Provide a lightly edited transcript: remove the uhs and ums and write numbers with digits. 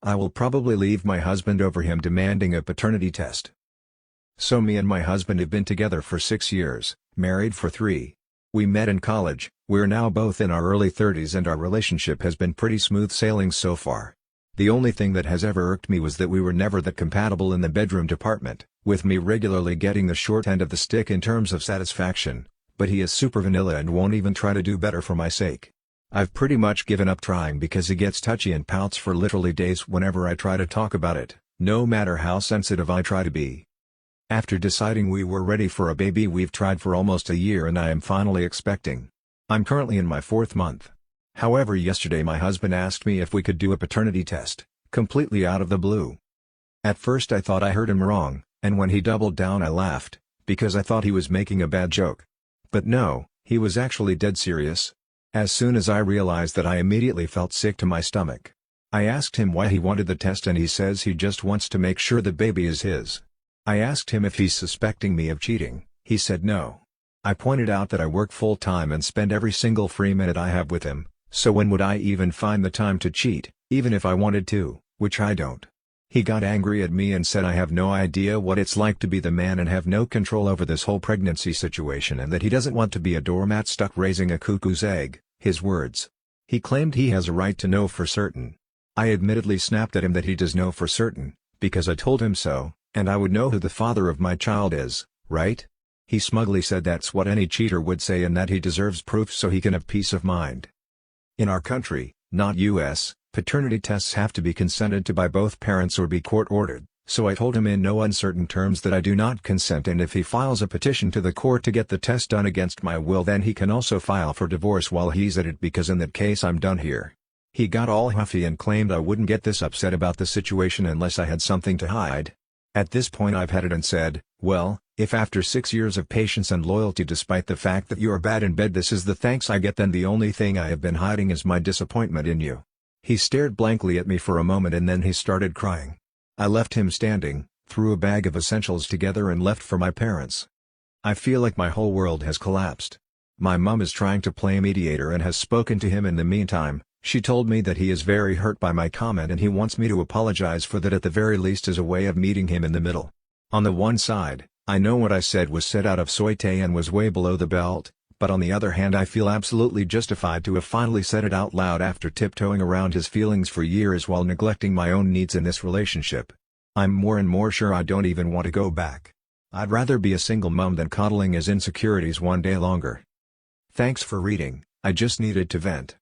I will probably leave my husband over him demanding a paternity test. So me and my husband have been together for 6 years, married for 3. We met in college, we're now both in our early 30s and our relationship has been pretty smooth sailing so far. The only thing that has ever irked me was that we were never that compatible in the bedroom department, with me regularly getting the short end of the stick in terms of satisfaction, but he is super vanilla and won't even try to do better for my sake. I've pretty much given up trying because he gets touchy and pouts for literally days whenever I try to talk about it, no matter how sensitive I try to be. After deciding we were ready for a baby, we've tried for almost a year and I am finally expecting. I'm currently in my 4th month. However, yesterday my husband asked me if we could do a paternity test, completely out of the blue. At first I thought I heard him wrong, and when he doubled down I laughed, because I thought he was making a bad joke. But no, he was actually dead serious. As soon as I realized that, I immediately felt sick to my stomach. I asked him why he wanted the test and he says he just wants to make sure the baby is his. I asked him if he's suspecting me of cheating, he said no. I pointed out that I work full-time and spend every single free minute I have with him, so when would I even find the time to cheat, even if I wanted to, which I don't. He got angry at me and said I have no idea what it's like to be the man and have no control over this whole pregnancy situation, and that he doesn't want to be a doormat stuck raising a cuckoo's egg, his words. He claimed he has a right to know for certain. I admittedly snapped at him that he does know for certain, because I told him so, and I would know who the father of my child is, right? He smugly said that's what any cheater would say and that he deserves proof so he can have peace of mind. In our country, not US, paternity tests have to be consented to by both parents or be court-ordered, so I told him in no uncertain terms that I do not consent, and if he files a petition to the court to get the test done against my will, then he can also file for divorce while he's at it, because in that case I'm done here. He got all huffy and claimed I wouldn't get this upset about the situation unless I had something to hide. At this point I've had it and said, well, if after 6 years of patience and loyalty, despite the fact that you're bad in bed, this is the thanks I get, then the only thing I have been hiding is my disappointment in you. He stared blankly at me for a moment and then he started crying. I left him standing, threw a bag of essentials together and left for my parents. I feel like my whole world has collapsed. My mom is trying to play mediator and has spoken to him in the meantime. She told me that he is very hurt by my comment and he wants me to apologize for that, at the very least as a way of meeting him in the middle. On the one side, I know what I said was said out of soite and was way below the belt, but on the other hand I feel absolutely justified to have finally said it out loud after tiptoeing around his feelings for years while neglecting my own needs in this relationship. I'm more and more sure I don't even want to go back. I'd rather be a single mom than coddling his insecurities one day longer. Thanks for reading, I just needed to vent.